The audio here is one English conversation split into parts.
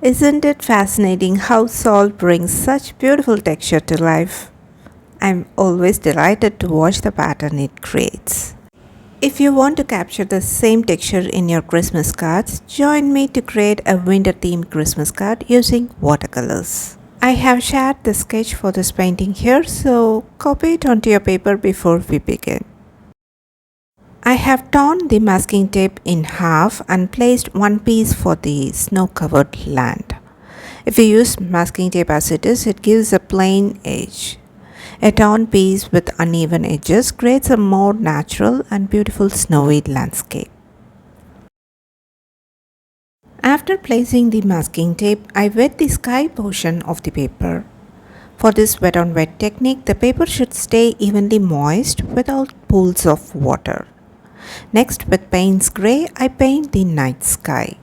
Isn't it fascinating how salt brings such beautiful texture to life? I'm always delighted to watch the pattern it creates. If you want to capture the same texture in your Christmas cards, join me to create a winter themed Christmas card using watercolors. I have shared the sketch for this painting here, so copy it onto your paper before we begin. I have torn the masking tape in half and placed one piece for the snow-covered land. If you use masking tape as it is, it gives a plain edge. A torn piece with uneven edges creates a more natural and beautiful snowy landscape. After placing the masking tape, I wet the sky portion of the paper. For this wet on wet technique, the paper should stay evenly moist without pools of water. Next, with Payne's Grey, I paint the night sky.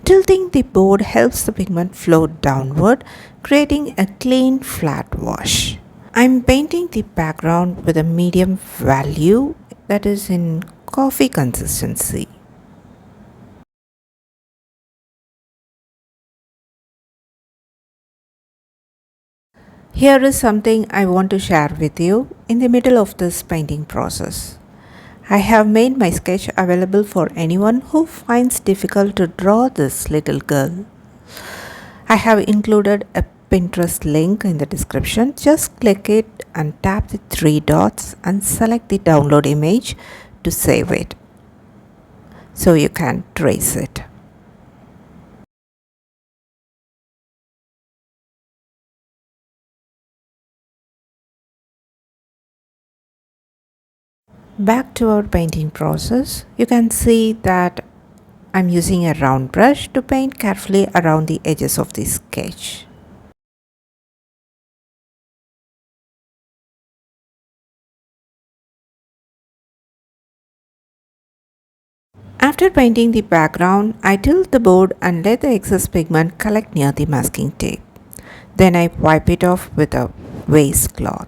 Tilting the board helps the pigment flow downward, creating a clean flat wash. I'm painting the background with a medium value, that is in coffee consistency. Here is something I want to share with you in the middle of this painting process. I have made my sketch available for anyone who finds difficult to draw this little girl. I have included a Pinterest link in the description. Just click it and tap the three dots and select the download image to save it so you can trace it. Back to our painting process, you can see that I'm using a round brush to paint carefully around the edges of the sketch. After painting the background, I tilt the board and let the excess pigment collect near the masking tape. Then I wipe it off with a waistcloth.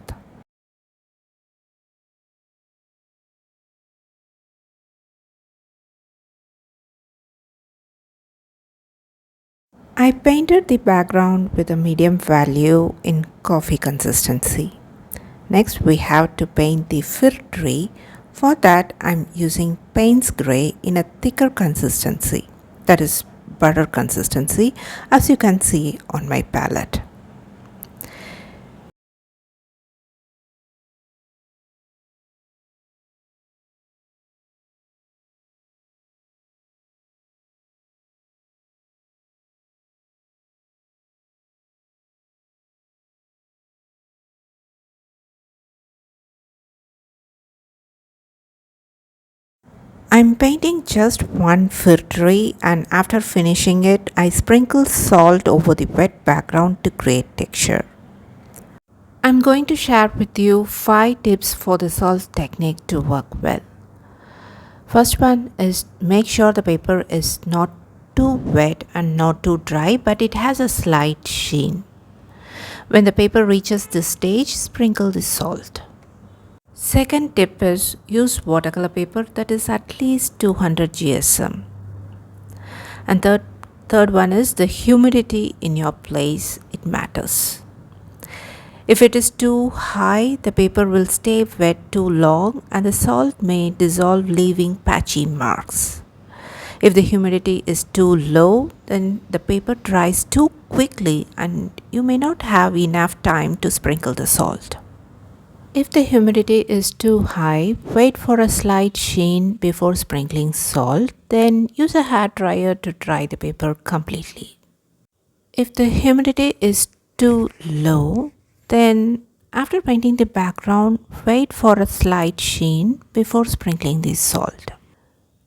I painted the background with a medium value in coffee consistency. Next, we have to paint the fir tree. For that, I'm using Payne's Grey in a thicker consistency, that is butter consistency, as you can see on my palette. I'm painting just one fir tree, and after finishing it, I sprinkle salt over the wet background to create texture. I'm going to share with you 5 tips for the salt technique to work well. First one is make sure the paper is not too wet and not too dry, but it has a slight sheen. When the paper reaches this stage, sprinkle the salt. Second tip is use watercolor paper that is at least 200 GSM. And third one is the humidity in your place, it matters. If it is too high, the paper will stay wet too long and the salt may dissolve, leaving patchy marks. If the humidity is too low, then the paper dries too quickly and you may not have enough time to sprinkle the salt. If the humidity is too high, wait for a slight sheen before sprinkling salt, then use a hair dryer to dry the paper completely. If the humidity is too low, then after painting the background, wait for a slight sheen before sprinkling the salt.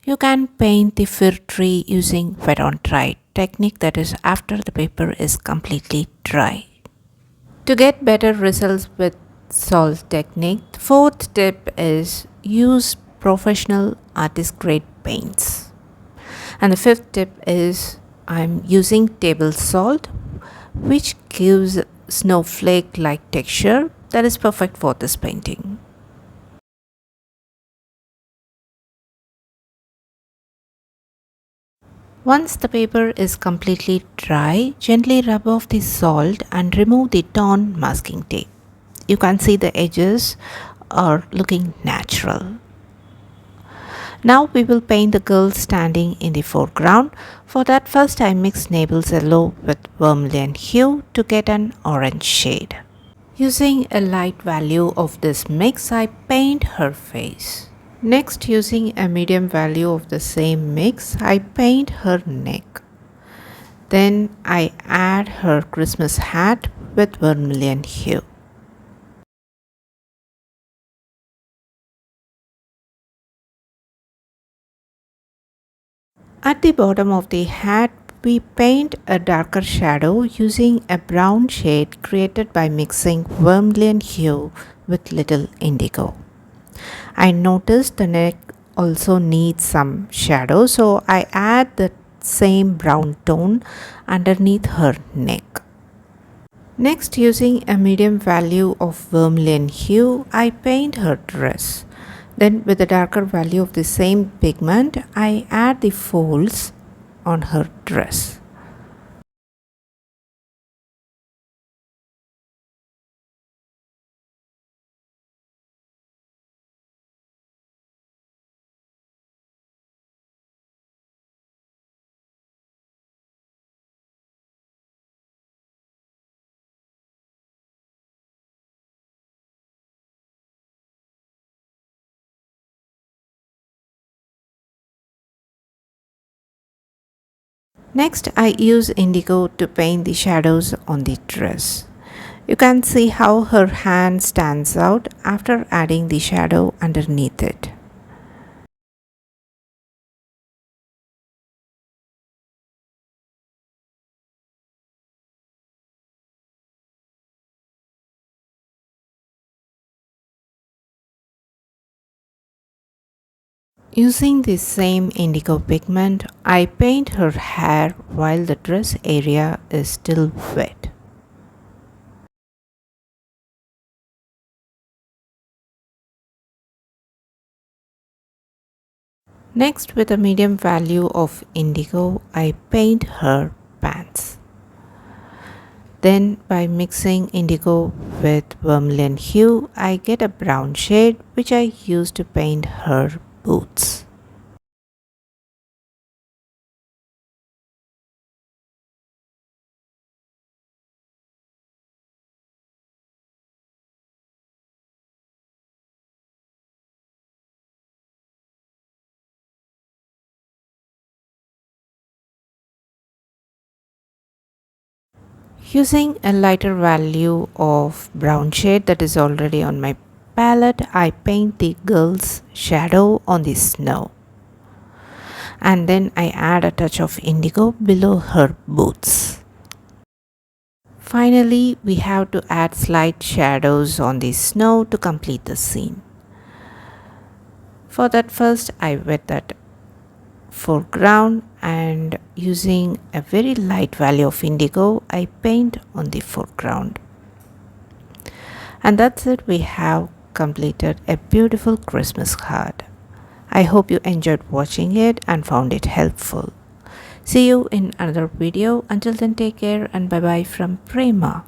You can paint the fir tree using wet on dry technique, that is after the paper is completely dry. To get better results with salt technique, the fourth tip is use professional artist grade paints. And the fifth tip is I'm using table salt, which gives snowflake like texture that is perfect for this painting. Once the paper is completely dry, gently rub off the salt and remove the torn masking tape. You can see the edges are looking natural. Now we will paint the girl standing in the foreground. For that, first I mix Naples yellow with vermilion hue to get an orange shade. Using a light value of this mix, I paint her face. Next, using a medium value of the same mix, I paint her neck. Then I add her Christmas hat with vermilion hue. At the bottom of the hat, we paint a darker shadow using a brown shade created by mixing vermilion hue with little indigo. I noticed the neck also needs some shadow, so I add the same brown tone underneath her neck. Next, using a medium value of vermilion hue, I paint her dress. Then with a darker value of the same pigment, I add the folds on her dress. Next, I use indigo to paint the shadows on the dress. You can see how her hand stands out after adding the shadow underneath it. Using the same indigo pigment, I paint her hair while the dress area is still wet. Next, with a medium value of indigo, I paint her pants. Then, by mixing indigo with vermilion hue, I get a brown shade which I use to paint her boots. Using a lighter value of brown shade that is already on my palette, I paint the girl's shadow on the snow. And then I add a touch of indigo below her boots. Finally, we have to add slight shadows on the snow to complete the scene. For that, first I wet that foreground and using a very light value of indigo, I paint on the foreground. And that's it, we have completed a beautiful Christmas card. I hope you enjoyed watching it and found it helpful. See you in another video. Until then, take care and bye bye from Prema.